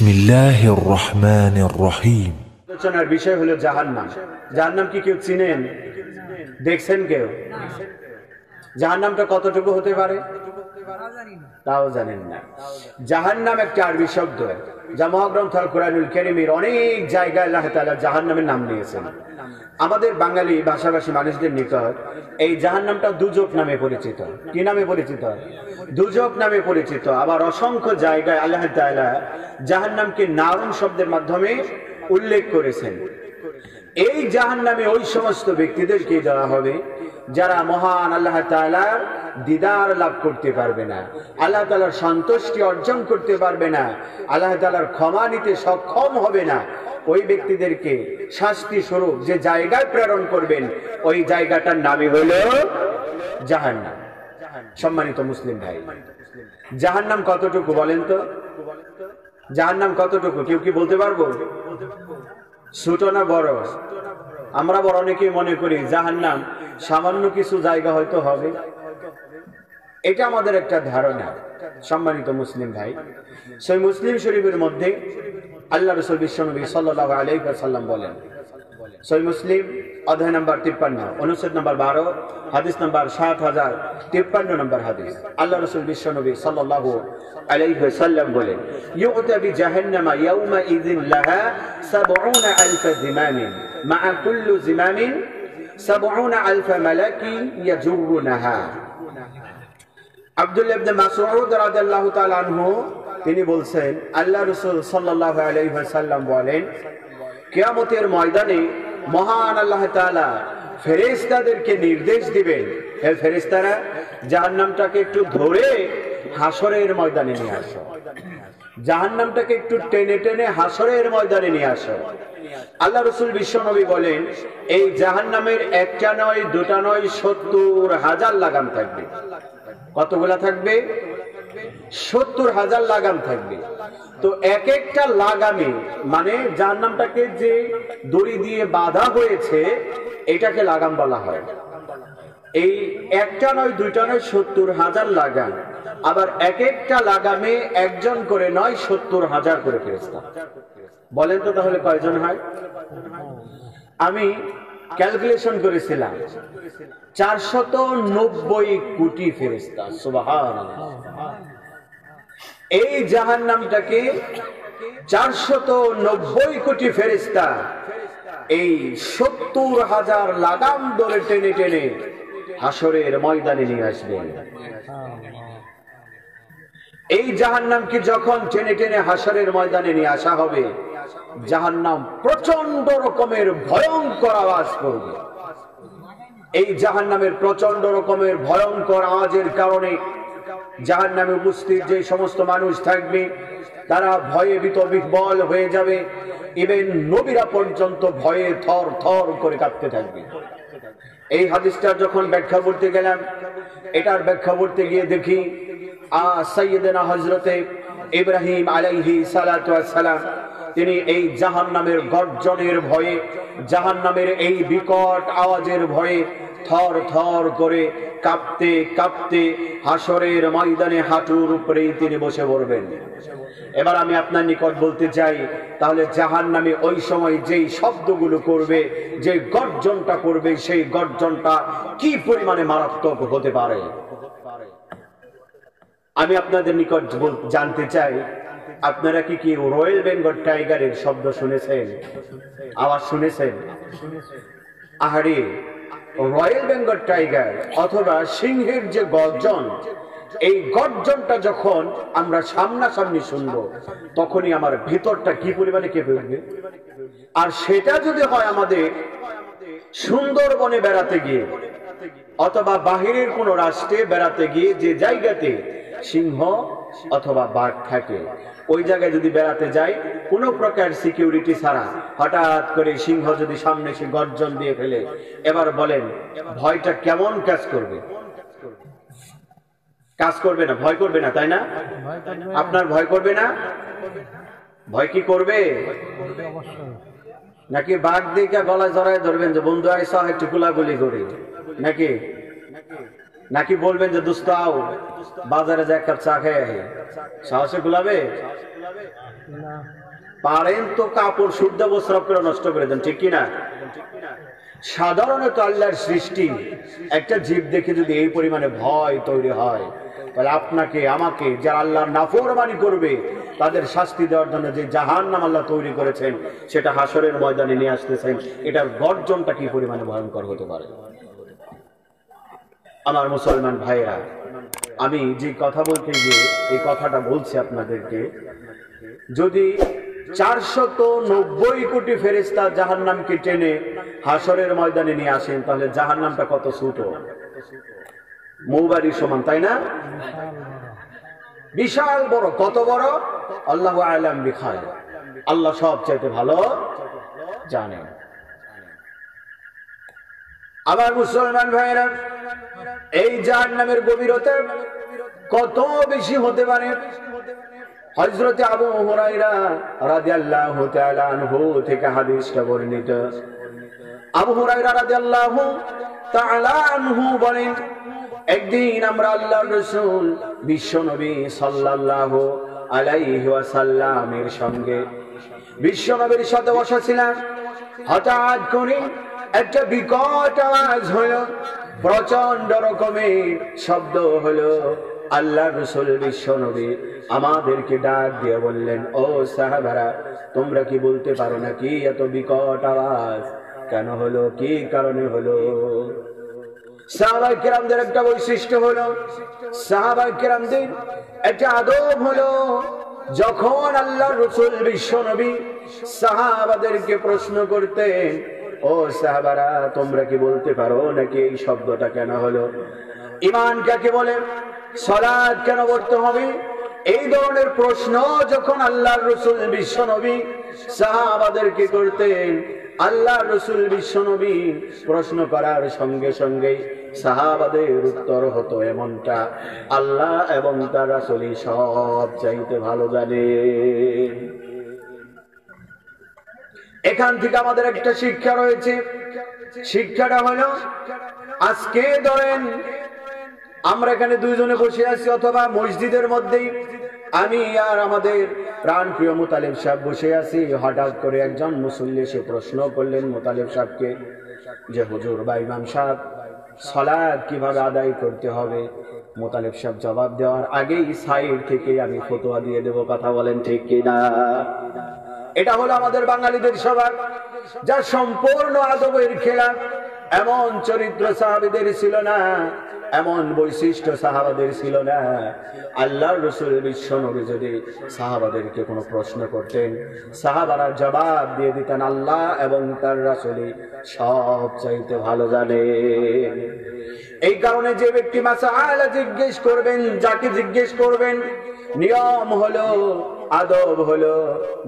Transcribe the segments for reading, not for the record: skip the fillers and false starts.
বিসমিল্লাহির রহমানির রহিম। আলোচনার বিষয় হলো জাহান্নাম। জাহান্নাম কি কেউ চিনেন? দেখছেন কেউ? জাহান্নামটা কতটুকু হতে পারে তাও জানেন না। জাহান্নাম একটা আরবি শব্দ, যা মহাগ্রন্থ আল কুরআনুল কারীমের অনেক জায়গায় আল্লাহ তাআলা জাহান্নামের নাম নিয়েছেন। আমাদের বাঙালি ভাষাভাষী মানুষদের নিকট এই জাহান্নামটা দুজক নামে পরিচিত। কি নামে পরিচিত? দুজক নামে পরিচিত। আবার অসংখ্য জায়গায় আল্লাহ তাআলা জাহান্নামকে নারুন শব্দের মাধ্যমে উল্লেখ করেছেন। এই জাহান্নামে ওই সমস্ত ব্যক্তিদেরকে দেওয়া হবে যারা মহান আল্লাহ তাআলার দিদার লাভ করতে পারবে না, আল্লাহ তাআলার সন্তুষ্টি অর্জন করতে পারবে না, আল্লাহ তাআলার ক্ষমা নিতে সক্ষম হবে না। ওই ব্যক্তিদেরকে শাস্তি স্বরূপ যে জায়গায় প্রেরণ করবেন, ওই জায়গাটার নামই হলো জাহান্নাম। সম্মানিত মুসলিম ভাই, জাহান্নাম কতটুকু বলেন তো? জাহান্নাম কতটুকু কেউ কি বলতে পারবো? ছোট না বড়? আমরা বড় অনেকেই মনে করি জাহান্নাম সামান্য কিছু জায়গা হয়তো হবে, এটা আমাদের একটা ধারণা। সম্মানিত মুসলিম ভাই, সেই মুসলিম শরীফের মধ্যে আল্লাহ রাসূল বিশ্বনবী সাল্লাল্লাহু আলাইহি ওয়াসাল্লাম বলেন, সহিহ মুসলিম অধ্যায় নম্বর 53, অনুচ্ছেদ নম্বর 12, হাদিস নম্বর 7053 নম্বর হাদিস। আল্লাহ রাসূল বিশ্বনবী সাল্লাল্লাহু আলাইহি ওয়াসাল্লাম বলেন, ইউতা বিজাহান্নামা ইয়াউমা ইযিন লাহা 70000 জিমামিন মা কুল্লু জিমামিন 70000 মালাকি ইয়াজুরুনাহা। আব্দুল্লাহ ইবনে মাসউদ রাদিয়াল্লাহু তাআলা আনহু তিনি বলছেন, আল্লাহ রাসূল সাল্লাল্লাহু আলাইহি ওয়াসাল্লাম বলেন, কিয়ামতের ময়দানে মহান আল্লাহ তাআলা ফেরেশতাদেরকে নির্দেশ দিবেন, হে ফেরেশতারা, জাহান্নামটাকে একটু ধরে হাসরের ময়দানে নিয়ে আসো, জাহান্নামটাকে একটু টেনে টেনে হাসরের ময়দানে নিয়ে আসো। আল্লাহ রাসূল বিশ্বনবী বলেন, এই জাহান্নামের একটা নয়, দুটা নয়, 70000 লাগাম থাকবে। কতগুলা থাকবে? 70000 লাগাম থাকবে। তো এক একটা লাগামে মানে জাহান্নামটাকে যে দড়ি দিয়ে বাঁধা হয়েছে এটাকে লাগাম বলা হয়। এই একটা নয়, দুইটা নয়, 70000 লাগাম। আবার এক একটা লাগামে একজন করে নয়, 70000 করে ফেরেশতা। বলেন তো তাহলে কয়জন হয়? আমি ক্যালকুলেশন করেছিলাম, 490 কোটি ফেরেশতা। সুবহানাল্লাহ। এই জাহান্নামটাকে 490 কোটি ফেরেশতা এই 70000 লাগাম ধরে টেনে টেনে হাসরের ময়দানে নিয়ে আসবেন। এই জাহান্নামকে যখন টেনে টেনে হাসরের ময়দানে নিয়ে আসা হবে, জাহান্নাম প্রচন্ড রকমের ভয়ঙ্কর আওয়াজ করবে। এই জাহান্নামের প্রচন্ড রকমের ভয়ঙ্কর আওয়াজের কারণে জাহান্নামে উপস্থিত যে সমস্ত মানুষ থাকবে তারা ভয়ে ভীত বিহ্বল হয়ে যাবে। ইভেন নবীরা পর্যন্ত ভয়ে থর থর করে কাঁপতে থাকবে। এই হাদিসটা যখন ব্যাখ্যা করতে গেলাম, এটার ব্যাখ্যা করতে গিয়ে দেখি সাইয়েদেনা হযরতে ইব্রাহিম আলাইহি সালাতু ওয়াস সালাম তিনি এই জাহান্নামের গর্জনের ভয়ে, জাহান্নামের এই বিকট আওয়াজের ভয়ে থর থর করে কাঁপতে কাঁপতে হাসরের ময়দানে হাঁটুর উপরেই তিনি বসে পড়বেন। এবার আমি আপনার নিকট বলতে চাই, তাহলে জাহান্নামে ওই সময় যেই শব্দগুলো করবে, যে গর্জনটা করবে, সেই গর্জনটা কি পরিমাণে মারাত্মক হতে পারে। আমি আপনাদের নিকট জানতে চাই, আপনারা কি কি রয়্যাল বেঙ্গল টাইগারের শব্দ শুনেছেন? আওয়াজ শুনেছেন? আহারে, রয়্যাল বেঙ্গল টাইগার অথবা সিংহের যে গর্জন, এই গর্জনটা যখন আমরা সামনাসামনি শুনবো তখনই আমার ভিতরটা কি পরিমাণে কেঁপে উঠবে। আর সেটা যদি হয় আমাদের সুন্দরবনে বেড়াতে গিয়ে অথবা বাহিরের কোন রাষ্ট্রে বেড়াতে গিয়ে, যে জায়গাতে সিংহ অথবা বাঘ থাকে, ওই জায়গায় যদি বেড়াতে যাই কোন প্রকার সিকিউরিটি ছাড়া হঠাৎ করে সিংহ যদি সামনে সে গর্জন দিয়ে ফেলে, এবার বলেন ভয়টা কেমন কাজ করবে? কাজ করবে না? ভয় করবে না, তাই না? আপনার ভয় করবে না? ভয় কি করবে? নাকি বাঘ দেখে গলায় জড়ায় ধরবেন যে বন্ধু আইসা একটু গুলাগুলি করি নাকি? নাকি বলবেন যে দোস্ত আও বাজারে যে এক কাপ চা খেয়ে আহি? সাহসে গুলাবে? পারেন তো কাপড় শুদ্ধ বস্ত্র করে নষ্ট করে দেন, ঠিক কিনা? সাধারণত আল্লাহর সৃষ্টি একটা জীব দেখে যদি এই পরিমাণে ভয় তৈরি হয়, তাহলে আপনাকে আমাকে যারা আল্লাহর নাফরমানি করবে তাদের শাস্তি দেওয়ার জন্য যে জাহান্নাম আল্লাহ তৈরি করেছেন সেটা হাসরের ময়দানে নিয়ে আসতেছেন, এটার গর্জনটা কি পরিমাণে ভয়ঙ্কর হতে পারে। আমার মুসলমান ভাইরা, আমি যে কথা বলতে গিয়ে এই কথাটা বলছি আপনাদেরকে, যদি 490 কোটি ফেরেশতা জাহান্নামকে টেনে হাসরের ময়দানে নিয়ে আসেন, তাহলে জাহান্নামটা কত ছোট, মৌবাড়ির সমান, তাই না? বিশাল বড়। কত বড়? আল্লাহু আ'লাম বিখায়, আল্লাহ সব চাইতে ভালো জানেন। আমার মুসলমান ভাইরা, এই জাহান্নামের গভীরতা কত বেশি হতে পারে। হযরত আবু হুরায়রা রাদিয়াল্লাহু তাআলা আনহু থেকে হাদিসটা বর্ণিত। আবু হুরায়রা রাদিয়াল্লাহু তাআলা আনহু বলেন, একদিন আমরা আল্লাহর রাসূল বিশ্বনবী সাল্লাল্লাহু আলাইহি ওয়াসাল্লামের সঙ্গে বিশ্বনবীর সাথে বসা ছিলাম। হঠাৎ করে একটা বিকট আওয়াজ হলো, প্রচন্ড রকমের শব্দ হলো। আল্লাহর রাসূল বিশ্বনবী আমাদেরকে ডাক দিয়ে বললেন, ও সাহাবারা, তোমরা কি বলতে পারো না কি এত বিকট আওয়াজ কেন হলো, কি কারণে হলো? সাহাবায়ে কেরামদের একটা বৈশিষ্ট্য হলো, সাহাবায়ে কেরামদের একটা আদব হলো, যখন আল্লাহর রাসূল বিশ্বনবী সাহাবাদেরকে প্রশ্ন করতেন, ও সাহাবারা, তোমরা কি বলতে পারো নাকি এই শব্দটা কেন হলো, ঈমান কাকে বলে, সালাত কেন পড়তে হবে, এই ধরনের প্রশ্ন যখন আল্লাহর রাসূল বিশ্বনবী সাহাবাদেরকে করতেন, আল্লাহর রাসূল বিশ্বনবী প্রশ্ন করার সঙ্গে সঙ্গে সাহাবাদের উত্তর হতো এমনটা, আল্লাহ এবং তার রাসূলই সব চাইতে ভালো জানে। এখান থেকে আমাদের একটা শিক্ষা রয়েছে। শিক্ষাটা হলো, আজকে ধরেন আমরা এখানে দুইজনে বসে আছি, অথবা মসজিদের মধ্যেই আমি আর আমাদের প্রাণপ্রিয় মুতালিব সাহেব বসে আছি। হঠাৎ করে একজন মুসল্লি এসে প্রশ্ন করলেন মুতালিব সাহেবকে যে, হুজুর বা ইমাম সাহেব, সালাত কিভাবে আদায় করতে হবে? মুতালিব সাহেব জবাব দেওয়ার আগেই সাইড থেকে আমি ফতোয়া দিয়ে দেব, কথা বলেন ঠিক কিনা? এটা হলো আমাদের বাঙালিদের স্বভাব, যা সম্পূর্ণ আদবের খেলাফ। এমন চরিত্র সাহাবীদের ছিল না, এমন বৈশিষ্ট্য সাহাবাদের ছিল না। আল্লাহর রাসূল বিশ্বনবী যদি সাহাবাদেরকে কোনো প্রশ্ন করতেন, সাহাবারা জবাব দিয়ে দিতেন, আল্লাহ এবং তার রাসূলই সব চাইতে ভালো জানে। এই কারণে যে ব্যক্তি মাসআলা জিজ্ঞেস করবেন, যাকে জিজ্ঞেস করবেন, নিয়ম হলো, আদব হলো,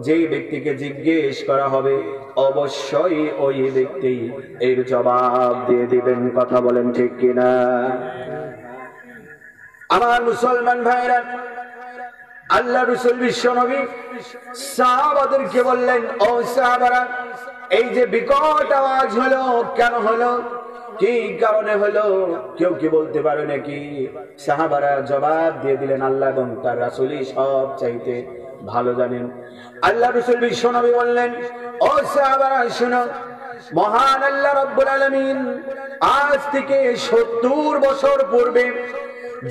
যেই ব্যক্তিকে জিজ্ঞেস করা হবে অবশ্যই ওই ব্যক্তি এর জবাব দিয়ে দিবেন, কথা বলেন ঠিক কিনা? আমার মুসলমান ভাইরা, আল্লাহ রাসূল বিশ্বনবী সাহাবাদেরকে বললেন, ও সাহাবারা, এই যে বিকট আওয়াজ হলো কেন হলো, কি কারণে হলো, কেউ কি বলতে পারে নাকি? সাহাবারা জবাব দিয়ে দিলেন, আল্লাহ এবং তার রাসূলই সব চাইতে ভালো জানেন। আল্লাহ রাসূল বিশ্বনবী বললেন, ও সাহাবারা শুনো, মহান আল্লাহ রাব্বুল আলামিন আজ থেকে 70 বছর পূর্বে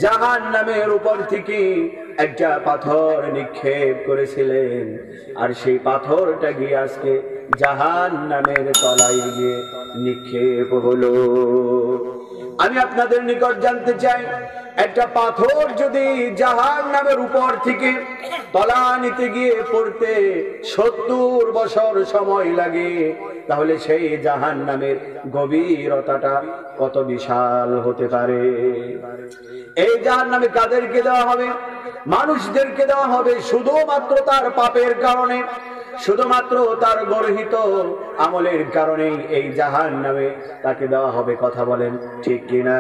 জাহান্নামের উপর থেকে একটা পাথর নিক্ষেপ করেছিলেন, আর সেই পাথরটা গিয়ে আজকে জাহান্নামের তলায় গিয়ে নিক্ষেপ হলো। আমি আপনাদের নিকট জানতে চাই, একটা পাথর যদি জাহান্নামের উপর থেকে তলানিতে গিয়ে পড়তে 70 বছর সময় লাগে, তাহলে সেই জাহান্নামের গভীরতাটা কত বিশাল হতে পারে। এই জাহান্নামে কাদেরকে দেওয়া হবে? মানুষদেরকে দেওয়া হবে শুধুমাত্র তার পাপের কারণে, শুধুমাত্র তার গর্হিত আমলের কারণেই এই জাহান্নামে তাকে দেওয়া হবে, কথা বলেন ঠিক কিনা?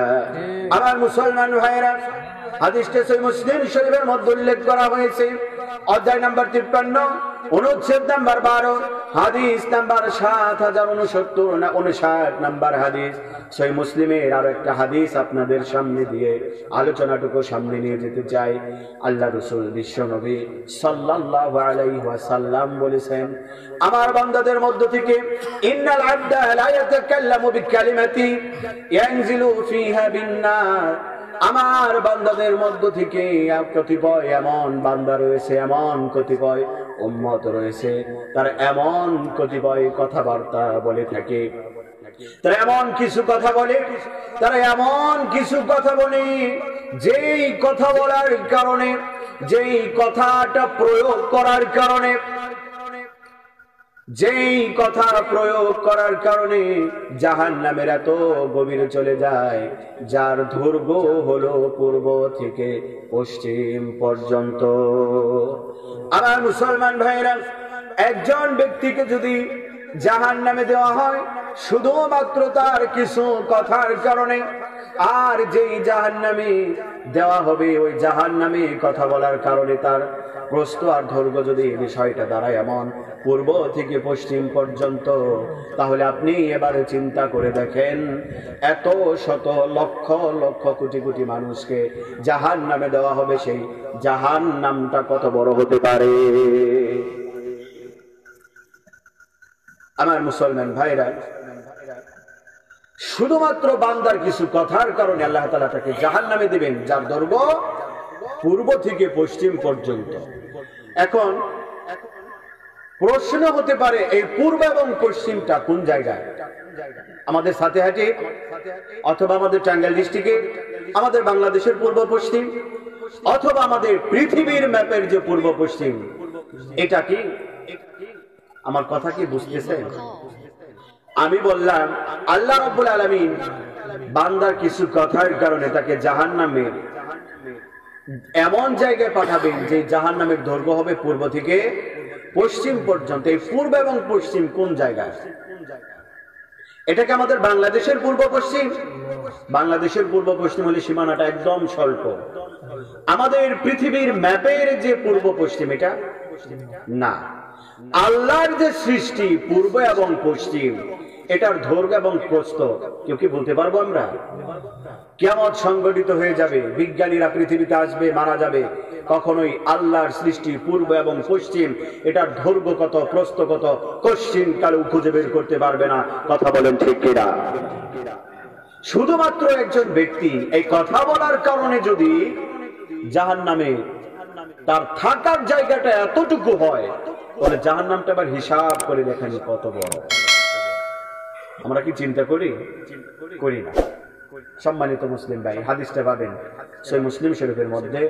আমার মুসলমান ভাইরা, হাদিসটা সহিহ মুসলিম শরীফের মধ্যে উল্লেখ করা হয়েছে, অধ্যায় নাম্বার 53, অনুচ্ছেদ নাম্বার 12, হাদিস নাম্বার 7059 নাম্বার হাদিস। সহিহ মুসলিমের আরো একটা হাদিস আপনাদের সামনে দিয়ে আলোচনাটুকু সামনে নিয়ে যেতে চাই। আল্লাহ রাসূল বিশ্ব নবী সাল্লাল্লাহু আলাইহি ওয়াসাল্লাম বলেছেন, আমার বান্দাদের মধ্য থেকে ইন্নাল আবদা লা ইয়াতাকাল্লামু বিকালিমাতি ইয়ানজিলু ফিহা বিন-নার, আমার বান্দাদের মধ্য থেকে কতিপয় এমন বান্দা রয়েছে, এমন কতিপয় উম্মত রয়েছে, তারা এমন কতিপয় কথাবার্তা বলে থাকে, তারা এমন কিছু কথা বলে, তারা এমন কিছু কথা বলে যেই কথা বলার কারণে, যেই কথাটা প্রয়োগ করার কারণে, যেই কথা প্রয়োগ করার কারণে জাহান্নামের এত গভীরে চলে যায়, যার দৈর্ঘ্য হলো পূর্ব থেকে পশ্চিম পর্যন্ত। আমার মুসলমান ভাইরা, একজন ব্যক্তিকে যদি জাহান্নামে দেওয়া হয় শুধুমাত্র তার কিছু কথার কারণে, আর যেই জাহান্নামে দেওয়া হবে ওই জাহান্নামে কথা বলার কারণে তার প্রস্থ আর দৈর্ঘ্য যদি বিষয়টা দাঁড়ায় এমন পূর্ব থেকে পশ্চিম পর্যন্ত, তাহলে আপনি এবারে চিন্তা করে দেখেন, এত শত লক্ষ লক্ষ কোটি কোটি মানুষকে জাহান্নামে দেওয়া হবে, সেই জাহান্নামটা কত বড় হতে পারে। আমার মুসলমান ভাইরা, শুধুমাত্র বান্দার কিছু কথার কারণে আল্লাহ তাআলা তাকে জাহান্নামে দিবেন, যার দৈর্ঘ্য পূর্ব থেকে পশ্চিম পর্যন্ত। এখন প্রশ্ন হতে পারে, এই পূর্ব এবং পশ্চিমটা কোন জায়গায়? আমাদের সাথেহাটি অথবা আমাদের টাঙ্গাইল ডিস্ট্রিক্টে, আমাদের বাংলাদেশের পূর্ব পশ্চিম, অথবা আমাদের পৃথিবীর ম্যাপের যে পূর্ব পশ্চিম, এটা কি? আমার কথা কি বুঝতেছেন? আমি বললাম আল্লাহ রাব্বুল আলামিন বান্দার কিছু কথার কারণে তাকে জাহান্নামের এমন জায়গায় পাঠাবেন যে জাহান্নামের দৈর্ঘ্য হবে পূর্ব থেকে পশ্চিম পর্যন্ত। এই পূর্ব এবং পশ্চিম কোন জায়গায়? এটাকে আমাদের বাংলাদেশের পূর্ব পশ্চিম? বাংলাদেশের পূর্ব পশ্চিম হলে সীমানাটা একদম স্বল্প। আমাদের পৃথিবীর ম্যাপের যে পূর্ব পশ্চিম, এটা না। আল্লাহর যে সৃষ্টি পূর্ব এবং পশ্চিম, এটার দৈর্ঘ্য এবং প্রস্থ কেউ কি বলতে পারবো আমরা? কিয়ামত সংঘটিত হয়ে যাবে, বিজ্ঞানীরা পৃথিবীতে আসবে, মারা যাবে, কখনোই আল্লাহর সৃষ্টি পূর্ব এবং পশ্চিম এটার দৈর্ঘ্য কত, প্রস্থ কত, কোশ্চিন কালেও খুঁজে বের করতে পারবে না। কথা বলেন ঠিক কিনা? শুধুমাত্র একজন ব্যক্তি এই কথা বলার কারণে যদি জাহান্নামে তার থাকার জায়গাটা এতটুকু হয়, তাহলে জাহান্নামটা আবার হিসাব করে দেখেন কত বড়। আমরা কি চিন্তা করি? করি না। সম্মানিত মুসলিম ভাই, হাদিসটা পাবেন সহিহ মুসলিম শরীফের মধ্যে,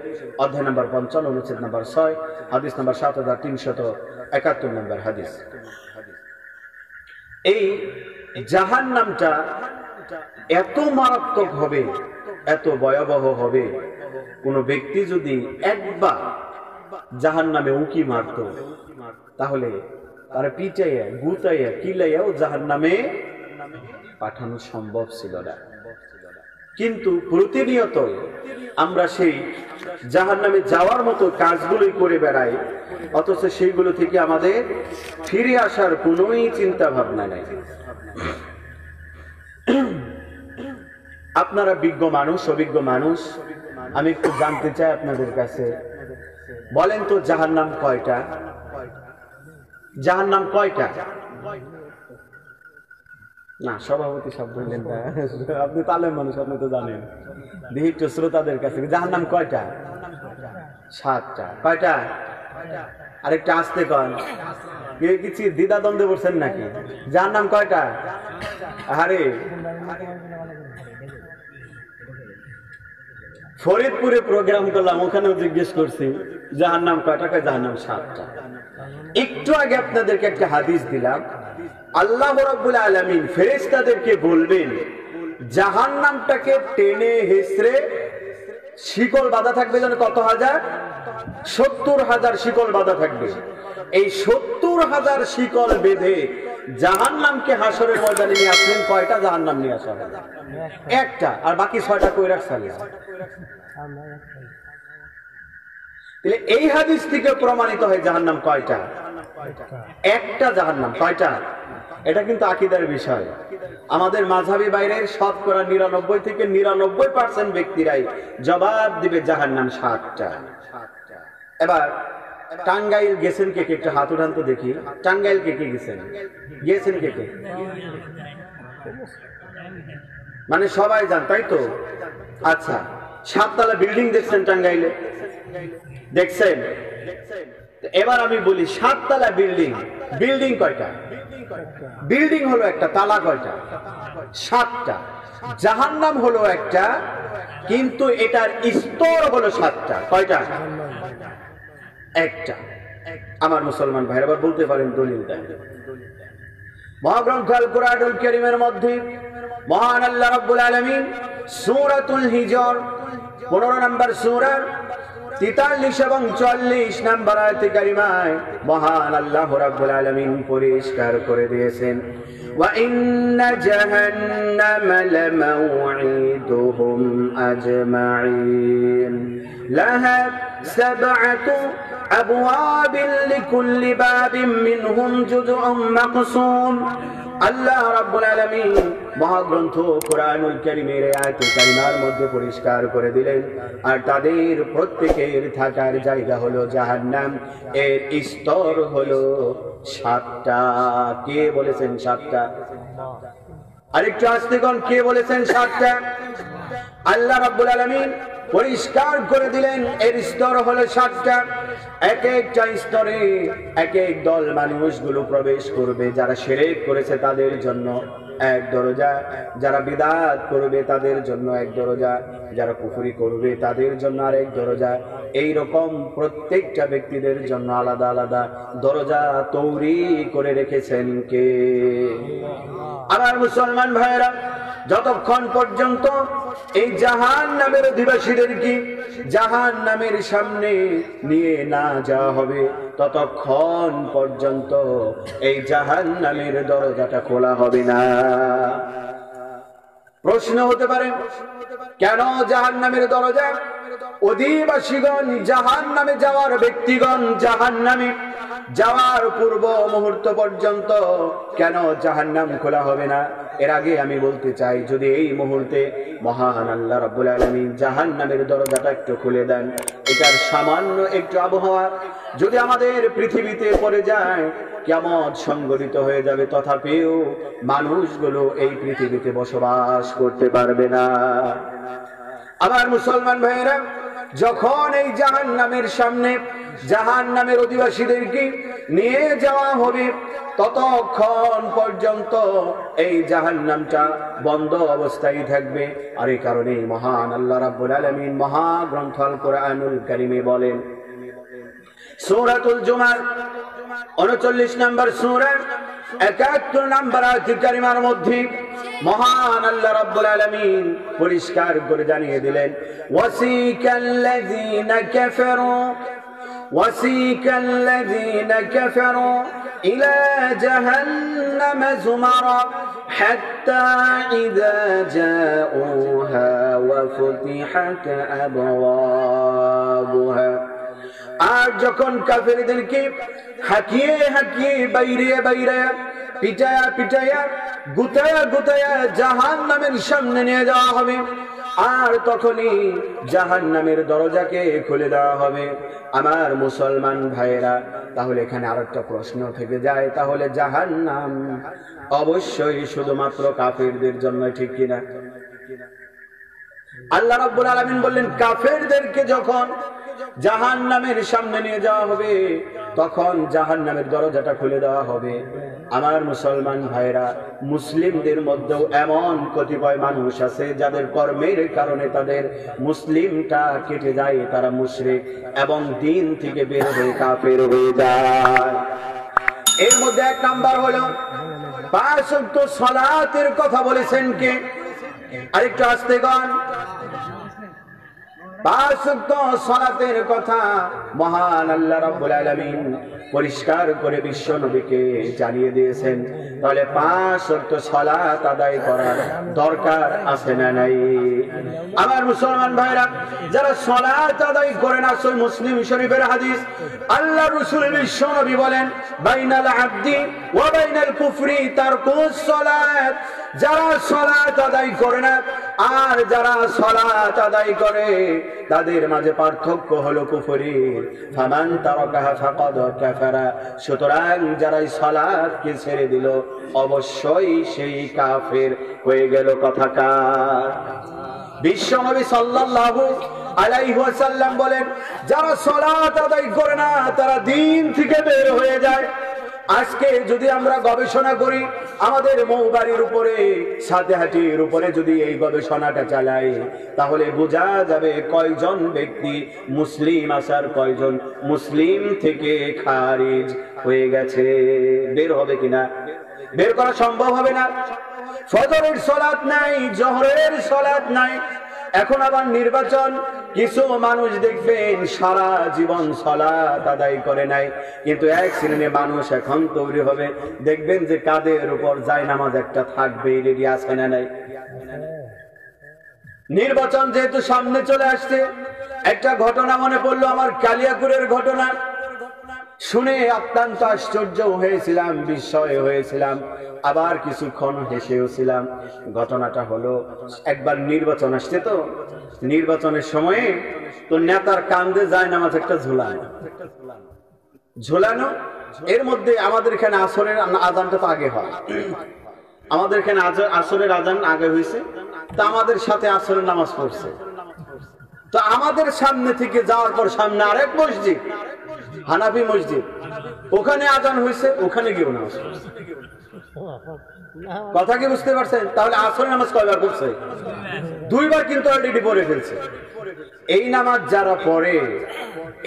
অধ্যায় নাম্বার 55, অনুচ্ছেদ নাম্বার 6, হাদিস নাম্বার 7371 নম্বর হাদিস। এই জাহান্নামটা এত মারাত্মক হবে, এত ভয়াবহ হবে, কোন ব্যক্তি যদি একবার জাহান্নামে উঁকি মারত, তাহলে তারা পিটাইয়া গুতাইয়া কিলাইয়াও জাহান্নামে পাঠানো সম্ভব ছিল না। কিন্তু প্রতিনিয়ত আমরা সেই জাহান্নামে যাওয়ার মতো কাজগুলোই করে বেড়াই, অথচ সেইগুলো থেকে আমাদের ফিরে আসার কোনোই চিন্তা ভাবনা নেই। আপনারা বিজ্ঞ মানুষ, অভিজ্ঞ মানুষ, আমি একটু জানতে চাই আপনাদের কাছে, বলেন তো জাহান্নাম কয়টা? জাহান্নাম কয়টা? না, সভাপতি শব্দ বললেন না, আপনি তালেম মানুষ, আপনি তো জানেন। দেখি একটু শ্রোতাদের কাছে, জাহান্নাম কয়টা? 7টা। কয়টা? আরেকটা আসতে কন, কিছু দ্বিধা দ্বন্দ্বে পড়ছেন নাকি? জাহান্নাম কয়টা? আরে ফরিদপুরে প্রোগ্রাম করলাম, ওখানেও জিজ্ঞেস করছি জাহান্নাম কয়টা, জাহান্নাম 7টা। একটু আগে আপনাদেরকে একটা হাদিস দিলাম, আল্লাহ রাব্বুল আলামিন ফেরেশতাদেরকে বলবেন জাহান্নামটাকে টেনে হেসড়ে শিকল বাঁধা থাকবে, যেন কত হাজার? 70,000 শিকল বাঁধা থাকবে। এই 70,000 শিকল বেঁধে জাহান্নামকে হাসরের ময়দানে নিয়ে আসলেন। কয়টা জাহান্নাম নিয়ে আসা হবে? একটা। আর বাকি 6টা কই রাখছেন? এই হাদিস থেকে প্রমাণিত হয় জাহান্নাম কয়টা? একটা জাহান্নাম। কয়টা? এটা কিন্তু আকীদার বিষয়। আমাদের মাযহাবী বাইরের শতকরা 99 থেকে 99% ব্যক্তিরাই জবাব দিবে জাহান্নাম 7টা। এবার টাঙ্গাইল গেছেন কে কে? একটু হাত উঠান তো দেখি। টাঙ্গাইল কে কে গেছেন? গিয়েছেন কে কে? মানে সবাই যান, তাই তো? আচ্ছা, 7তলা বিল্ডিং দেখছেন টাঙ্গাইলে? দেখছেন? এবার আমি বলি 7তলা বিল্ডিং, বিল্ডিং কয়টা? বিল্ডিং হলো একটা, তালা কয়টা? 7টা। জাহান্নাম হলো একটা, কিন্তু এটার স্তর হলো 7টা। কয়টা? একটা। আমার মুসলমান ভাইরা আবার বলতে পারেন দলিল দেন। মহাগ্রন্থ আল কুরআনুল কারীমের মধ্যে মহান আল্লাহ রাব্বুল আলামিন সূরাতুল হিজর 15 নম্বর সূরা 43 এবং 44 নম্বর আয়াতে কারিমায় মহান আল্লাহ রাব্বুল আলামিন পরিষ্কার করে দিয়েছেন, ওয়া ইন্না জাহান্নামা লামাউঈদুহুম আজমাঈন লাহা সাবআতু আবওয়াবিন লিকুল্লি বাবিন মিনহুম জুজউম মাকসুম। আল্লাহ রাব্বুল আলামিন মহাগ্রন্থ কুরআনুল কারীমের আয়াতে কারিমার মধ্যে পরিষ্কার করে দিলেন, আর তাদের প্রত্যেকের থাকার জায়গা হলো জাহান্নাম, এর স্তর হলো 7টা। কে বলেছেন 7টা? আরেকটু আস্তে কোন, কে বলেছেন 7টা? আল্লাহ রাব্বুল আলামিন পরিষ্কার করে দিলেন এর স্তর হলো 7টা। এক একটা স্তরে এক এক দল মানুষগুলো প্রবেশ করবে। যারা শিরক করেছে তাদের জন্য এক দরজা, যারা বিদআত করবে তাদের জন্য এক দরজা, যারা কুফরি করবে তাদের জন্য আরেক দরজা। এই রকম প্রত্যেকটা ব্যক্তিদের জন্য আলাদা আলাদা দরজা তৈরি করে রেখেছেন কে? আমার মুসলমান ভাইরা, যতক্ষণ পর্যন্ত এই জাহান্নামের অধিবাসীদেরকে জাহান্নামের সামনে নিয়ে না যাওয়া হবে, ততক্ষণ পর্যন্ত এই জাহান্নামের দরজাটা খোলা হবে না। প্রশ্ন হতে পারে, কেন জাহান্নামের দরজা? অধিবাসীগণ জাহান্নামে যাওয়ার ব্যক্তিগণ জাহান্নামে যাওয়ার পূর্ব মুহূর্ত পর্যন্ত কেন জাহান্নাম খোলা হবে না? এর আগে আমি বলতে চাই, যদি এই মুহূর্তে মহান আল্লাহ রাব্বুল আলামিন জাহান্নামের দরজাটা একটু খুলে দেন, এটার সামান্য একটু আবহাওয়া যদি আমাদের পৃথিবীতে পড়ে যায়, কিয়ামত সংঘটিত হয়ে যাবে, তথাপিও মানুষগুলো এই পৃথিবীতে বসবাস করতে পারবে না। আমার মুসলমান ভাইয়েরা, যখন এই জাহান্নামের সামনে জাহান্নামের অধিবাসীদেরকে নিয়ে যাওয়া হবে, ততক্ষণ পর্যন্ত এই জাহান্নামটা বন্ধ অবস্থায় থাকবে। আর এই কারণে মহান আল্লাহ রাব্বুল আলামিন মহাগ্রন্থ আল কুরআনুল কারীমে বলেন, সূরাতুল জুমার 39 নম্বর সূরা 71 নম্বর আয়াত কারিমার মধ্যে মহান আল্লাহ রাব্বুল আলামিন পরিষ্কার করে জানিয়ে দিলেন, ওয়াসিকাল্লাযীনা কাফারু ইলা জাহান্নাম যুমারা হাত্তা ইযা জাউহা ওয়া ফুতিহাত আবওয়াবুহা। আর যখন কাফেরদেরকে হাকিয়ে হাকিয়ে বাইরে বাইরে পিটায়া পিটায়া গুতায়া গুতায়া জাহান্নামের সামনে নিয়ে যাওয়া হবে, আর তখনই জাহান্নামের দরজাকে খুলে দেওয়া হবে। আমার মুসলমান ভাইয়েরা, তাহলে এখানে আরেকটা প্রশ্ন থেকে যায়, তাহলে জাহান্নাম অবশ্যই শুধুমাত্র কাফেরদের জন্য, ঠিক কিনা? আল্লাহ রাব্বুল আলামিন বললেন, কাফেরদেরকে যখন জাহান্নামের সামনে নিয়ে যাওয়া হবে, তখন জাহান্নামের দরজাটা খুলে দেওয়া হবে। আমার মুসলমান ভাইরা, মুসলিমদের মধ্যেও এমন কতিপয় মানুষ আছে যাদের কর্মের কারণে তাদের মুসলিমটা কেটে যায়, তারা মুশরিক এবং দ্বীন থেকে বের হয়ে কাফের হয়ে যায়। এর মধ্যে এক নাম্বার হলো 5 ওয়াক্ত সালাতের কথা বলেছেন কে? আরেকটু আস্তে গান। 5 ওয়াক্ত সালাতের কথা মহান আল্লাহ রাব্বুল আলামিন পরিষ্কার করে বিশ্ব নবীকে জানিয়ে দিয়েছেন। তাহলে 5 ওয়াক্ত সালাত আদায় করার দরকার আছে না নাই? আমার মুসলমান ভাইরা, যারা সালাত আদায় করে না, সহিহ মুসলিম শরীফের হাদিস, আল্লাহ রাসূল বিশ্বনবী বলেন, বাইনাল আবদি ওয়া বাইনাল কুফরি তারকুস সালাত। যারা সালাত আদায় করে না আর যারা সালাত আদায় করে, তাদের মাঝে পার্থক্য হলো কুফরি। ফামান তারাকাহা ফাকাদ কাফারা। সুতরাং যারা সালাতকে ছেড়ে দিল, অবশ্যই সেই কাফের হয়ে গেল। কথাকার বিশ্বনবী সাল্লাল্লাহু আলাইহি ওয়াসাল্লাম বলেন, যারা সালাত আদায় করে না তারা দ্বীন থেকে বের হয়ে যায়। আজকে যদি আমরা গবেষণা করি, আমাদের মৌবাড়ির উপরে, সাদেহাটির উপরে যদি এই গবেষণাটা চালাই, তাহলে বোঝা যাবে কয়জন ব্যক্তি মুসলিম আসার, কয়জন মুসলিম থেকে খারিজ হয়ে গেছে। বের হবে কিনা? বের করা সম্ভব হবে না। ফজরের সালাত নাই, জোহরের সালাত নাই। এখন আবার নির্বাচন, কিছু মানুষ দেখবেন সারা জীবন সালাত আদায় করে নাই, কিন্তু এক শ্রেণীর মানুষ এখন তৈরি হবে, দেখবেন যে কাদের উপর জায়নামাজ একটা থাকবে, রেডি আছে না নাই? নির্বাচন যেহেতু সামনে চলে আসছে, একটা ঘটনা মনে পড়লো আমার, কালিয়াকুরের ঘটনা শুনে অত্যন্ত আশ্চর্য হয়েছিলাম, বিস্ময় হয়েছিলাম, আবার কিছুক্ষণ হেসেও ছিলাম। ঘটনাটা হলো, একবার নির্বাচন আসছে, তো নির্বাচনের সময়ে তো নেতার কান্দে জায়নামাজ একটা ঝোলানো। এর মধ্যে আমাদের এখানে আসরের আজানটা তো আগে হয়, আমাদের এখানে আসরের আজান আগে হয়েছে, তা আমাদের সাথে আসরের নামাজ পড়ছে। তো আমাদের সামনে থেকে যাওয়ার পর সামনে আরেক মসজিদ, হানাফি মসজিদ, ওখানে আজান হয়েছে, ওখানে গিয়েও নামাজ পড়ছে। কথা কি বুঝতে পারছেন? তাহলে আসরের নামাজ কয়বার পড়ছে? দুইবার, কিন্তু অলরেডি পড়ে ফেলছে। এই নামাজ যারা পড়ে,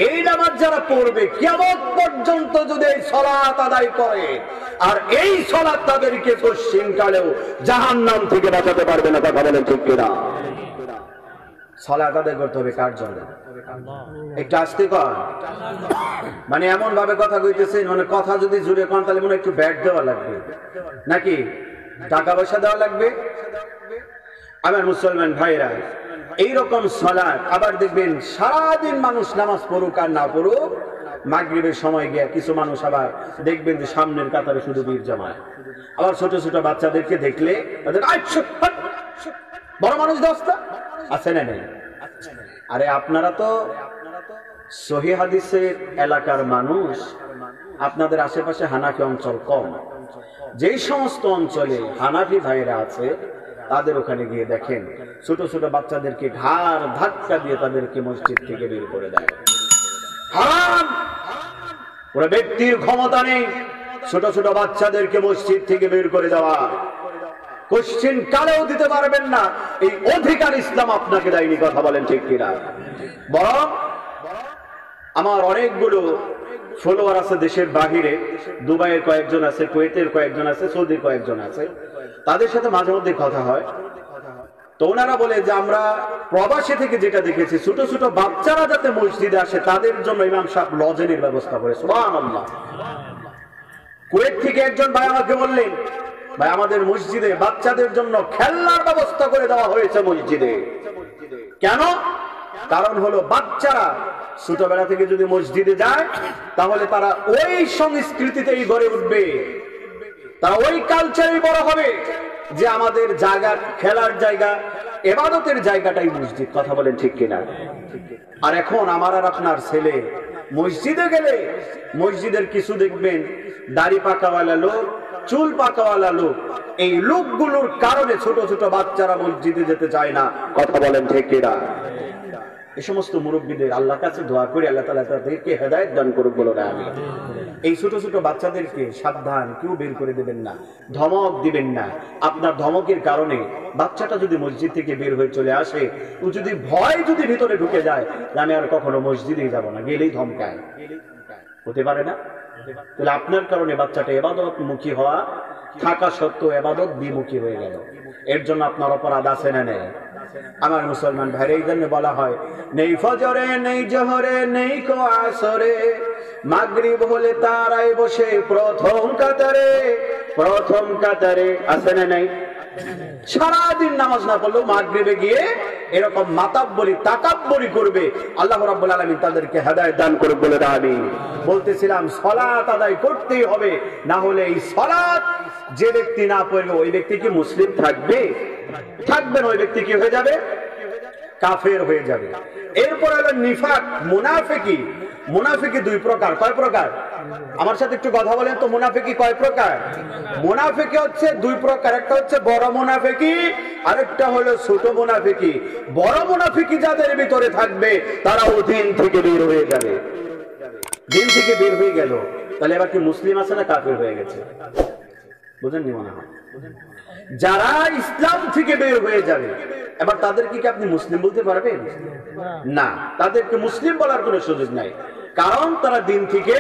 এই নামাজ যারা পড়বে, কিয়ামত পর্যন্ত যদি এই সালাত আদায় করে, আর এই সালাত তাদেরকে পশ্চিমকালেও জাহান্নাম থেকে বাঁচাতে পারবে না। কথা বলেন ঠিক কিনা? সালাত আদায় করতে হবে কার জন্য? একটু আসতে কর, মানে এমন ভাবে কথা কইতেছে, মানে কথা যদি জুড়ে কন তাহলে মনে একটু ব্যাট দেওয়া লাগবে, নাকি টাকা পয়সা দেওয়া লাগবে। আমার মুসলমান ভাইরা, এইরকম সালাত আবার দেখবেন সারাদিন মানুষ নামাজ পড়ুক আর না পড়ুক, মাগরিবের সময় গিয়ে কিছু মানুষ আবার দেখবেন যে সামনের কাতারে শুধু বীর জমায়। আবার ছোট ছোট বাচ্চাদেরকে দেখলে তাদের বড় মানুষ দশটা আছে না নেই? আরে আপনারা তো সহিহ হাদিসের এলাকার মানুষ, আপনাদের আশেপাশে হানাফি অঞ্চল কম। যেই সমস্ত অঞ্চলে হানাফি ভাইরা আছে, তাদের ওখানে গিয়ে দেখেন ছোট ছোট বাচ্চাদেরকে ঘাড় ধাক্কা দিয়ে তাদেরকে মসজিদ থেকে বের করে দেয়। হারাম! ওরা ব্যক্তির ক্ষমতা নেই ছোট ছোট বাচ্চাদেরকে মসজিদ থেকে বের করে দেওয়া, কোশ্চিন কালেও দিতে পারবেন না। এই অধিকার ইসলাম আপনাকে দেয়নি। কথা বলেন ঠিক কিনা? বরং আমার অনেকগুলো ফলোয়ার আছে দেশের বাহিরে, দুবাইয়ের কয়েকজন আছে, কুয়েতের কয়েকজন আছে, সৌদির কয়েকজন আছে, তাদের সাথে মাঝে মধ্যে কথা হয়। তো ওনারা বলে যে আমরা প্রবাসী থেকে যেটা দেখেছি, ছোট ছোট বাচ্চারা যাতে মসজিদে আসে তাদের জন্য ইমাম সাহেব লজেনের ব্যবস্থা করে। সুবহানাল্লাহ। কুয়েত থেকে একজন ভাই আমাকে বললেন, ভাই আমাদের মসজিদে বাচ্চাদের জন্য খেলনার ব্যবস্থা করে দেওয়া হয়েছে মসজিদে। কেন? কারণ হলো বাচ্চারা ছোটবেলা থেকে যদি মসজিদে যায়, তাহলে তারা ওই সংস্কৃতিতেই গড়ে উঠবে, তারা ওই কালচারেই বড় হবে যে আমাদের জায়গা, খেলার জায়গা, ইবাদতের জায়গাটাই মসজিদ। কথা বলেন ঠিক কিনা? আর এখন আমার আর আপনার ছেলে মসজিদে গেলে, মসজিদের কিছু দেখবেন দাড়ি পাকাওয়ালা লোক, চুল পাকাওয়ালা লোক, এই লোকগুলোর কারণে ছোট ছোট বাচ্চারা মসজিদে যেতে চায় না। কথা বলেন ঠিক কিনা? এই সমস্ত মুরব্বীদের আল্লাহর কাছে দোয়া করি, আল্লাহ তাআলা তাদেরকে হেদায়েত দান করুক বলো না আমি। এই ছোট ছোট বাচ্চাদেরকে সাবধান, কেউ বের করে দেবেন না, ধমক দিবেন না। আপনার ধমকের কারণে বাচ্চাটা যদি মসজিদ থেকে বের হয়ে চলে আসে, ও যদি ভয় যদি ভিতরে ঢুকে যায়, আমি আর কখনো মসজিদেই যাব না, গেলেই ধমকায়, হতে পারে না? তাহলে আপনার কারণে বাচ্চাটা ইবাদত মুখী হওয়া থাকা সত্ত্বেও ইবাদত বিমুখী হয়ে গেল। এর জন্য আপনার অপরাধ আছে না নেই? আমার মুসলমান ভাইরা, এই জন্য বলা হয় নেই ফজরে, নেই জোহরে, নেই কো আসরে, মাগরিব হলে তারাই বসে প্রথম কাতারে। প্রথম কাতারে আছে না নাই? সারাদিন নামাজ না পড়লেও মাগরিবে গিয়ে এরকম মাতাব্বরি তাকাব্বরি করবে, আল্লাহ রাব্বুল আলামিন তাদেরকে হেদায়েত দান করুক বলে আমিন। বলতেছিলাম সালাত আদায় করতেই হবে, না হলে এই সালাত যে ব্যক্তি না পড়বে ওই ব্যক্তি কি মুসলিম থাকবে? থাকবে না, ওই ব্যক্তি কি হয়ে যাবে? কাফের হয়ে যাবে। এরপর হলো নিফাক, মুনাফিকি। মুনাফিকি দুই প্রকার। কয় প্রকার? আমার সাথে একটু কথা বলেন তো, মুনাফিকি কয় প্রকার? মুনাফিকি হচ্ছে দুই প্রকার, একটা হচ্ছে বড় মুনাফিকি, আরেকটা হলো ছোট মুনাফিকি। বড় মুনাফিকি যাদের ভিতরে থাকবে তারাও দিন থেকে বের হয়ে যাবে। দিন থেকে বের হয়ে গেল, তাহলে এবার কি মুসলিম আছে না কাফের হয়ে গেছে? বুঝেননি মনে হয়। যারা ইসলাম থেকে বের হয়ে যাবে এবার তাদেরকে কি আপনি মুসলিম বলতে পারবেন? না, তাদেরকে মুসলিম বলার কোনো সুযোগ নাই, কারণ তারা দিন থেকে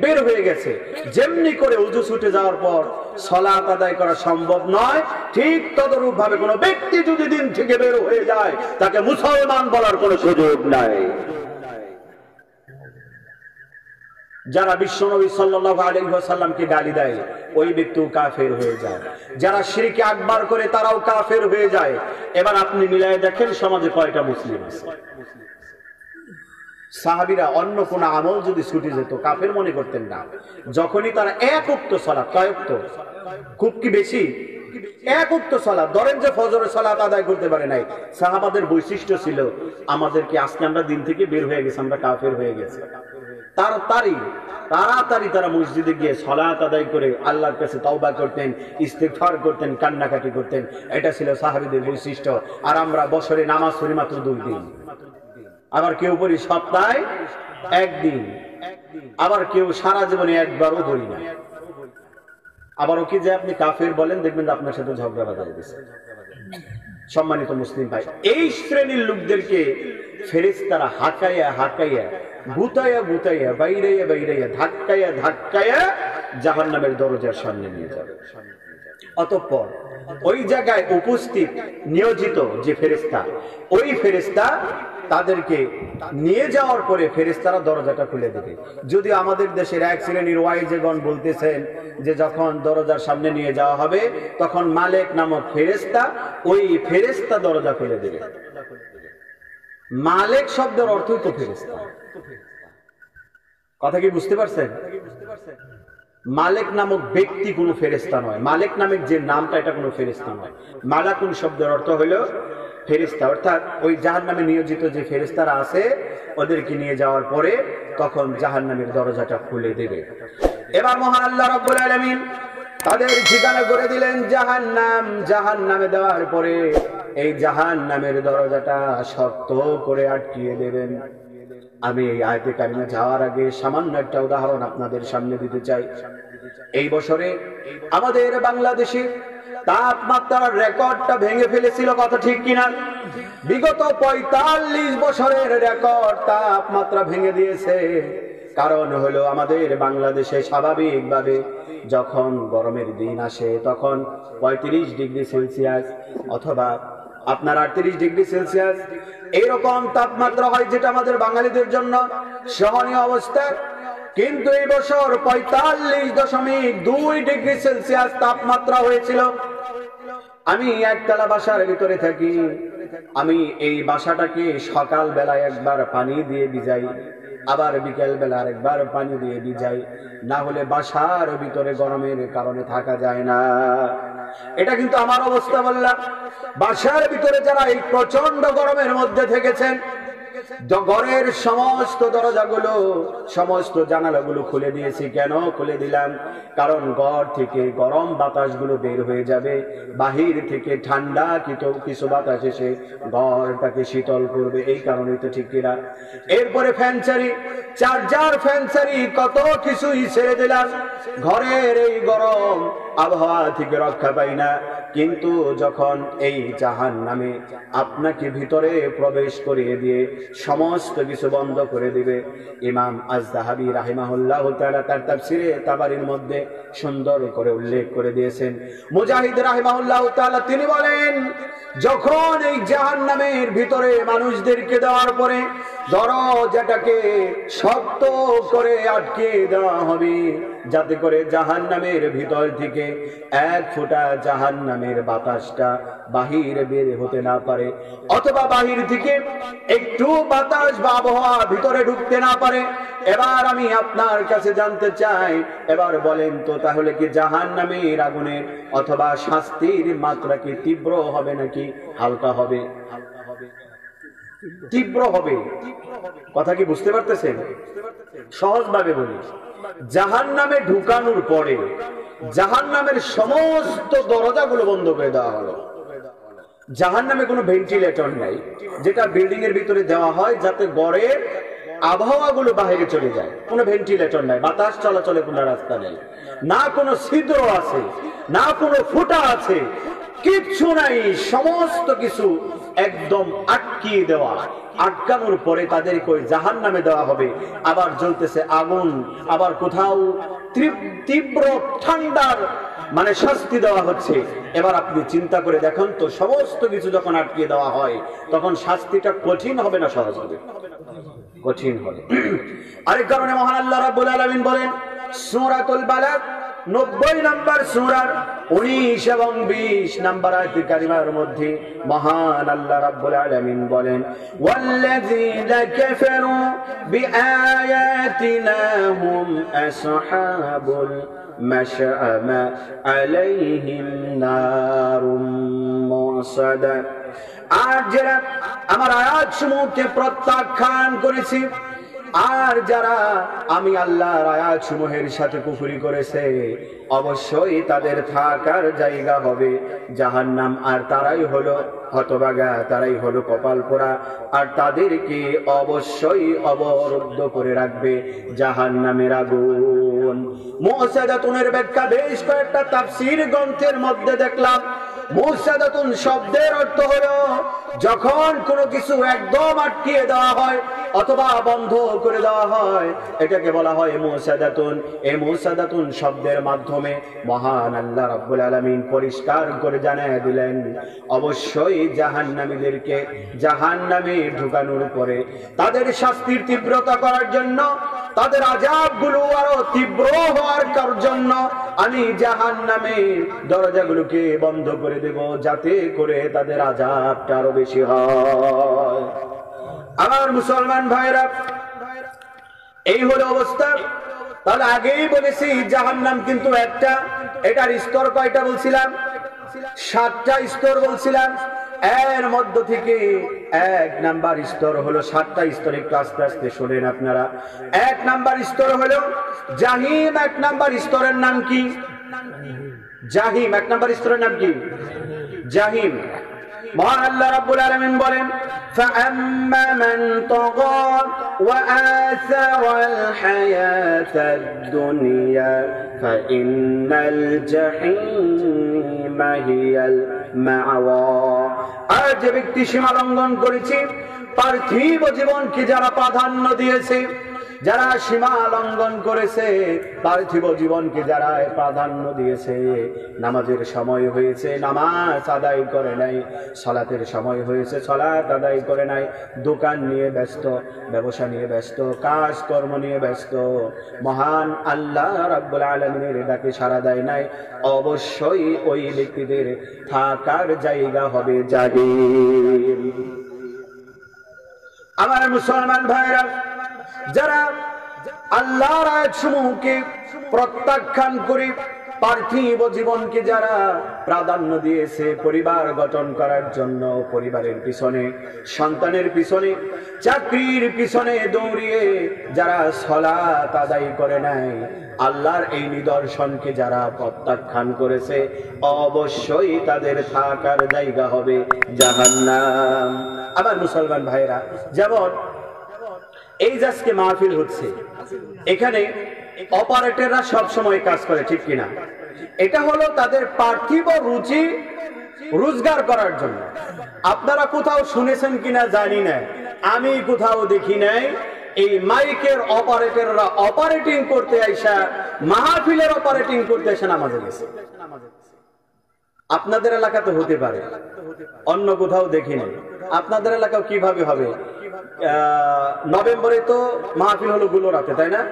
বের হয়ে গেছে। যেমনি করে ওযু ছুটে যাওয়ার পর সালাত আদায় করা সম্ভব নয়, ঠিক তদরূপ ভাবে কোনো ব্যক্তি যদি দিন থেকে বের হয়ে যায় তাকে মুসলমান বলার কোনো সুযোগ নাই। যারা বিশ্বনবী সাল্লাল্লাহু আলাইহি ওয়াসাল্লামকে গালি দেয় ওই ব্যক্তিও কাফের হয়ে যায়। যারা শিরকে আকবার করে তারাও কাফের হয়ে যায়। এবার আপনি মিলায়ে দেখেন সমাজে কয়টা মুসলিম আছে। সাহাবীরা অন্য কোন আমল যদি ছুটে যেত কাফের মনে করতেন না। যখনই তারা এক ওয়াক্ত সালাত, কয় ওয়াক্ত? খুব কি বেশি? এক ওয়াক্ত সালাত, ধরেন যে ফজরের সালাত আদায় করতে পারে নাই, সাহাবাদের বৈশিষ্ট্য ছিল আমাদেরকে আজকে আমরা দিন থেকে বের হয়ে গেছি, আমরা কাফের হয়ে গেছি। তাড়াতাড়ি তারা মসজিদে গিয়ে সালাত আদায় করে আল্লাহর কাছে তওবা করতেন, ইস্তিগফার করতেন, কান্নাকাটি করতেন। এটা ছিল সাহাবীদের বৈশিষ্ট্য। আর আমরা বছরে নামাজ পড়ি মাত্র 2 দিন, আবার কেউ পড়ি সপ্তাহে 1 দিন, আবার কেউ সারা জীবনে একবারও পড়ি না। আবারও কি যে আপনি কাফের বলেন, দেখবেন আপনার সাথে ঝগড়া বাঁধাই দিচ্ছে। সম্মানিত মুসলিম ভাই, এই শ্রেণীর লোকদেরকে ফেরেশতারা হাঁকাইয়া গুতাইয়া বাইরাইয়া ধাক্কাইয়া জাহান্নামের দরজার সামনে নিয়ে যাবে। অতঃপর ওই জায়গায় উপস্থিত নিয়োজিত যে ফেরেশতা, ওই ফেরেশতা তাদেরকে নিয়ে যাওয়ার পরে ফেরেশতারা দরজাটা খুলে দেবে। যদি আমাদের দেশের এক শ্রেণীর ওয়াইজগণ বলতেছেন যে যখন দরজার সামনে নিয়ে যাওয়া হবে তখন মালিক নামক ফেরেশতা, ওই ফেরেশতা দরজা খুলে দেবে। মালিক শব্দের অর্থই তো ফেরেশতা। কথা কি বুঝতে পারছেন? মালিক নামক ব্যক্তি কোনো ফেরেশতা নয়, মালিক নামের যে নামটা এটা কোনো ফেরেশতা নয়। মালাকুন শব্দের অর্থ হলো ফেরেশতা, অর্থাৎ ওই জাহান্নামে নিয়োজিত যে ফেরেশতারা আছে ওদেরকে নিয়ে যাওয়ার পরে তখন জাহান্নামের দরজাটা খুলে দেবে। এবার মহান আল্লাহ রাব্বুল আলামিন তাদের ঠিকানা করে দিলেন জাহান্নাম। জাহান্নামে দেওয়ার পরে এই জাহান্নামের দরজাটা শক্ত করে আটকিয়ে দেবেন। আমি এই আয়াতে কারিমে যাওয়ার আগে সামান্য একটা উদাহরণ আপনাদের সামনে দিতে চাই। এই বছরে আমাদের বাংলাদেশে তাপমাত্রার রেকর্ডটা ভেঙে ফেলেছিল, কথা ঠিক কিনা? বিগত 45 বছরের রেকর্ড তাপমাত্রা ভেঙে দিয়েছে। কারণ হলো আমাদের বাংলাদেশে স্বাভাবিকভাবে যখন গরমের দিন আসে তখন 35 ডিগ্রি সেলসিয়াস অথবা আপনার 38 ডিগ্রি সেলসিয়াস এইরকম তাপমাত্রা হয়, যেটা আমাদের বাঙালিদের জন্য সহনীয় অবস্থা। কিন্তু এই বছর 45.2 ডিগ্রি সেলসিয়াস তাপমাত্রা হয়েছিল। আমি একতলা বাসার ভিতরে থাকি। আমি এই বাসাটাকে সকাল বেলায় একবার পানি দিয়ে ভিজাই, আবার বিকেল বেলা আরেকবার পানি দিয়ে ভিজাই, না হলে বাসার ভিতরে গরমের কারণে থাকা যায় না। এটা কিন্তু আমার অবস্থা বললাম। বাসার ভিতরে যারা এই প্রচন্ড গরমের মধ্যে থেকেছেন, ঘরের সমস্ত দরজাগুলো সমস্ত জানালাগুলো খুলে দিয়েছি। কেন খুলে দিলাম? কারণ ঘর থেকে গরম বাতাসগুলো বের হয়ে যাবে, বাহির থেকে ঠান্ডা কিছু বাতাস এসে ঘরটাকে শীতল করবে। এই কারণেই তো ঠিক কিনা? এরপরে ফ্যানচারি, চার্জার ফ্যানচারি কত কিছুই ছেড়ে দিলাম। ঘরের এই গরম আবহাওয়া থেকে রক্ষা পাই না। কিন্তু যখন এই জাহান্নামে আপনাকে ভিতরে প্রবেশ করিয়ে দিয়ে সমস্ত কিছু বন্ধ করে দিবে, ইমাম আজ-যাহাবী রাহিমাহুল্লাহু তাআলা তার তাফসিরে তাবারির মধ্যে সুন্দর করে উল্লেখ করে দিয়েছেন। মুজাহিদ রাহিমাহুল্লাহু তাআলা তিনি বলেন, যখন এই জাহান্নামের ভিতরে মানুষদেরকে দেওয়ার পরে দরজাটাকে শক্ত করে আটকে দেওয়া হবে, যাতে করে জাহান্নামের ভিতর থেকে এক ফোঁটা জাহান্নামের বাতাসটা বাহির বের হতে না পারে, অথবা বাহির থেকে একটু বাতাস বা আবহাওয়া ভিতরে ঢুকতে না পারে। এবার আমি আপনার কাছে জানতে চাই, এবার বলেন তো তাহলে কি জাহান্নামের আগুনের অথবা শাস্তির মাত্রা কি তীব্র হবে নাকি হালকা হবে? তীব্র হবে। কথা কি বুঝতে পারতেছেন? সহজভাবে বলি, জাহান্নামে ঢুকানোর পরে জাহান্নামের সমস্ত দরজাগুলো বন্ধ করে দেওয়া হলো। জাহান্নামে কোনো ভেন্টিলেটর নাই, যেটা বিল্ডিং এর ভিতরে দেওয়া হয় যাতে গড়ের আবহাওয়া গুলো বাইরে চলে যায়। কোনো ভেন্টিলেটর নাই, বাতাস চলাচলের কোনো রাস্তা নেই, না কোনো ছিদ্র আছে, না কোনো ফুটা আছে, কিচ্ছু নাই। সমস্ত কিছু একদম আটকিয়ে দেওয়া। আটকানোর পরে তাদেরকে ওই জাহান্নামে দেওয়া হবে। আবার জ্বলতেছে আগুন, আবার কোথাও তীব্র ঠান্ডার মানে শাস্তি দেওয়া হচ্ছে। এবার আপনি চিন্তা করে দেখুন তো, সমস্ত কিছু যখন আটকিয়ে দেওয়া হয় তখন শাস্তিটা কঠিন হবে না সহজ হবে? কঠিন হবে। আরেক কারণে মহান আল্লাহ রাব্বুল আলামিন বলেন সূরাতুল বালাদ 90 নম্বর সূরার 19 এবং 20 নম্বর আয়াতে কারিমার মধ্যে মহান আল্লাহ রাব্বুল আলামিন বলেন ওয়াল্লাযীনা কাফারু বিআয়াতিনা হুম আসহাবুল মাশআমা আলাইহিম নারুম মুসাদা। আর যারা আমার আয়াতসমূহকে প্রত্যাখ্যান করেছে, আর যারা আমি আল্লাহর আয়াতসমূহের সাথে কুফরি করেছে, অবশ্যই তাদের থাকার জায়গা হবে জাহান্নাম। আর তারাই হলো হতভাগা, তারাই হলো কপাল পোড়া, আর তাদেরকে অবশ্যই অবরুদ্ধ করে রাখবে জাহান্নামের আগুন। মুসাদাতুনের ব্যাখ্যা বেশ কয়েকটা তাফসীর গ্রন্থের মধ্যে দেখলাম। মুসাদাতুন শব্দের অর্থ হলো যখন কোনো কিছু একদম আটকিয়ে দেওয়া হয় অথবা বন্ধ করে দেওয়া হয়, এটাকে বলা হয় মুসাদাতুন। এই মুসাদাতুন শব্দের মাধ্যমে মহান আল্লাহ রাব্বুল আলামিন পরিষ্কার করে জানিয়ে দিলেন অবশ্যই জাহান্নামীদেরকে জাহান্নামে ঢুকানোর পরে তাদের শাস্তির তীব্রতা করার জন্য, তাদের আযাবগুলো আরো তীব্র হওয়ার জন্য আমি জাহান্নামের দরজাগুলোকে বন্ধ করে দেব, যাতে করে তাদের আযাবটা আরো বেশি হয়। আমার মুসলমান ভাইরা, এই হলো অবস্থা। তাহলে আগেই বলেছি জাহান্নাম কিন্তু একটা, এটার স্তর কয়টা বলছিলাম? 7টা স্তর বলছিলাম। এর মধ্য থেকে 1 নাম্বার স্তর হলো 7টা স্তর। একটু আস্তে আস্তে শোনেন আপনারা। 1 নাম্বার স্তর হলো জাহিম। 1 নাম্বার স্তরের নাম কি? জাহিম। 1 নাম্বার স্তরের নাম কি? জাহিম। মহান আল্লাহ রাব্বুল আলামিন বলেন فَأَمَّا مَنْ طَغَى وَآثَرَ الْحَيَاةَ الدُّنْيَا فَإِنَّ الْجَحِيمَ هِيَ الْمَأْوَى। আর যে ব্যক্তি সীমা লঙ্ঘন করেছে, পার্থিব জীবনকে যারা প্রাধান্য দিয়েছে, যারা সীমা লঙ্ঘন করেছে, পার্থিব জীবনকে যারা প্রাধান্য দিয়েছে, নামাজের সময় হয়েছে নামাজ আদায় করে নাই, সালাতের সময় হয়েছে সালাত আদায় করে নাই, দোকান নিয়ে ব্যস্ত, ব্যবসা নিয়ে ব্যস্ত, কাজ কর্ম নিয়ে ব্যস্ত, মহান আল্লাহ রাব্বুল আলামিনের ডাকে সাড়া দেয় নাই, অবশ্যই ওই ব্যক্তিদের থাকার জায়গা হবে জাহিম। আমার মুসলমান ভাইরা, যারা আল্লাহর আয়াতসমূহকে প্রত্যাখ্যান করে পার্থিব জীবনকে যারা প্রাধান্য দিয়েছে পরিবার গঠন করার জন্য, পরিবারের পিছনে, সন্তানের পিছনে, চাকরির পিছনে দৌড়িয়ে যারা সালাত আদায় করে নাই, আল্লাহর এই নিদর্শনকে যারা প্রত্যাখ্যান করেছে, অবশ্যই তাদের থাকার জায়গা হবে জাহান্নাম। আবার মুসলমান ভাইরা, যেমন এই যে আজকে মাহফিল হচ্ছে, এখানে অপারেটররা সব সময় কাজ করে, ঠিক কিনা? এটা হলো তাদের পার্থিব রুচি রোজগার করার জন্য। আপনারা কোথাও শুনেছেন কিনা জানি না, আমি কোথাও দেখি নাই এই মাইকের অপারেটররা অপারেটিং করতে আইসা, মাহফিলের অপারেটিং করতে আইসা নামাজে গেছে। আপনাদের এলাকাতে হতে পারে, অন্য কোথাও দেখি নাই। আপনাদের এলাকাও কিভাবে হবে? নভেম্বরে তো মাহফিল হলো গুলোরাতে, তাই না?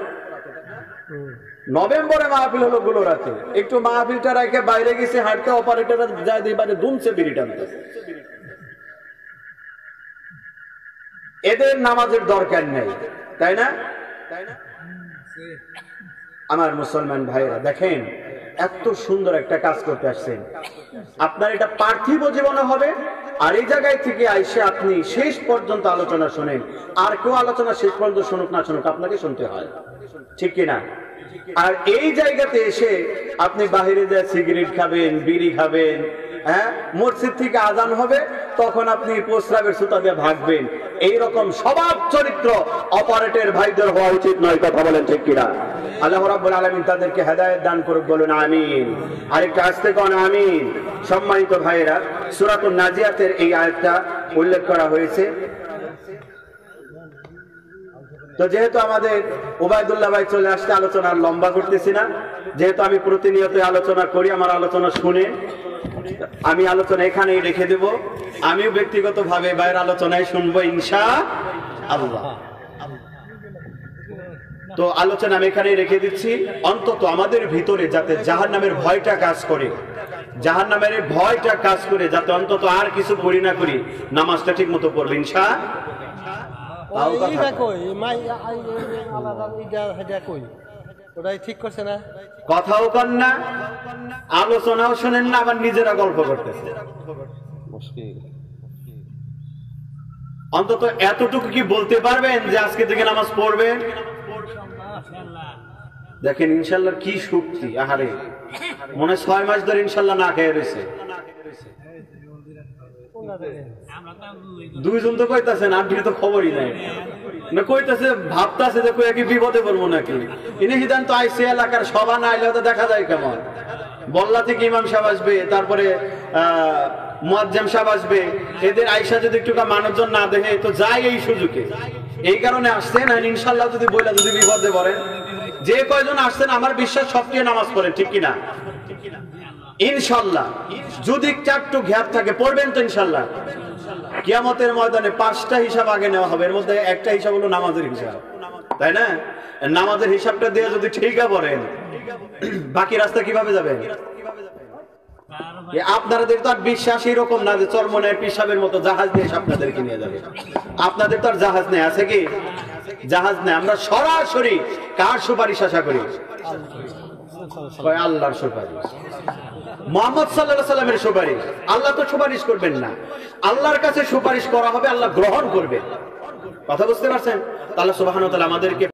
নভেম্বরে মাহফিল হলো গুলোরাতে, একটু মাহফিলটা রেখে বাইরে গেছে হাঁটতে, অপারেটর যায় এবারে দুমছে বিড়ি টানতেছে। এদের নামাজের দরকার নেই, তাই না? আমার মুসলমান ভাইরা দেখেন, এত সুন্দর একটা কাজ করতে আসছেন। আপনার এটা পার্থিব জীবনে হবে, আর এই জায়গায় থেকে আইসে আপনি শেষ পর্যন্ত আলোচনা শুনেন। আর কেউ আলোচনা শেষ পর্যন্ত শুনুক না শুনুক, আপনাকে শুনতে হয়, ঠিক কিনা? আর এই জায়গাতে এসে আপনি বাহিরে যা সিগারেট খাবেন, বিড়ি খাবেন, হ্যাঁ, মসজিদ থেকে আজান হবে তখন আপনি প্রস্রাবের সুতা দিয়ে ভাগবেন, এইরকম স্বভাব চরিত্র অপারেটর ভাইদের হওয়া উচিত নয়। কথা বলেন ঠিক কিনা? আল্লাহ রাব্বুল আলামিন তাদেরকে হেদায়েত দান করুক, বলুন আমিন। আরেকটা আসতে কোন আমিন। সম্মানিত ভাইয়েরা, সূরাতুন নাজিয়াতের এই আয়াতটা উল্লেখ করা হয়েছে। তো যেহেতু আমাদের ওবায়দুল্লাহ ভাই চলে আসতে, আলোচনা লম্বা করতেছি না, যেহেতু আমি প্রতিনিয়ত আলোচনা করি, আমার আলোচনা শুনে আমি আলোচনা এখানেই রেখে দেব। আমিও ব্যক্তিগতভাবে ভাইয়ের আলোচনায় শুনবো ইনশাআল্লাহ। তো আলোচনা আমি এখানেই রেখে দিচ্ছি। অন্তত আমাদের ভিতরে যাতে জাহান্নামের ভয়টা কাজ করে, জাহান্নামের ভয়টা কাজ করে, যাতে অন্তত আর কিছু করি না করি, নামাজটা ঠিক মতো পড়বে কথাও কন না, আলোচনাও শোনেন না, আবার নিজেরা গল্প করতেছে। অন্তত এতটুকু কি বলতে পারবেন যে আজকে থেকে নামাজ পড়বেন? দেখেন ইনশাল্লাহ কি শক্তি। আহারে, মনে 6 মাস ধরে ইনশাল্লাহ না খেয়ে রয়েছে। দুইজন তো কইতাছেন, আন্টির তো খবরই নাই না, কইতাছে ভাবতাছে যে কই কি বিপদে পড়বো নাকি। ইনি সিদ্ধান্ত আইসে এলাকার সভা না আইলে তো দেখা যায় কেমন, বল্লা থেকে ইমাম সাহেব আসবে, তারপরে মুয়াজ্জিম সাহেব আসবে, এদের আইসা যদি একটু মানুষজন না দেখে তো যায় এই সুযোগে। এই কারণে আসছেন। ইনশাল্লাহ যদি বইলা যদি বিপদে পড়েন, যে কয়জন আসছেন আমার বিশ্বাস সবচেয়ে নামাজ পড়েন, ঠিক কিনা? ইনশাল্লাহ যদি একটু গ্যাপ থাকে পড়বেন তো ইনশাল্লাহ। কিয়ামতের ময়দানে 5টা হিসাব আগে নেওয়া হবে, এর মধ্যে একটা হিসাব হলো নামাজের হিসাব, তাই না? নামাজের হিসাবটা দিয়ে যদি ঠিক পড়েন, বাকি রাস্তা কিভাবে যাবেন? আপনাদের তো আর বিশ্বাস এরকম না যে চরমনের পিসাবের মতো জাহাজ নিয়ে আপনাদেরকে নিয়ে যাবে। আপনাদের তো আর জাহাজ নেই, আছে কি? জাহাজ নেই। আমরা সরাসরি কার সুপারিশ আশা করি? আল্লাহর সুপারিশ, মুহাম্মদ সাল্লাল্লাহু আলাইহি সাল্লামের সুপারিশ। আল্লাহ তো সুপারিশ করবেন না, আল্লাহর কাছে সুপারিশ করা হবে, আল্লাহ গ্রহণ করবে। কথা বুঝতে পারছেন? আল্লাহ সুবহানাহু ওয়া তাআলা আমাদেরকে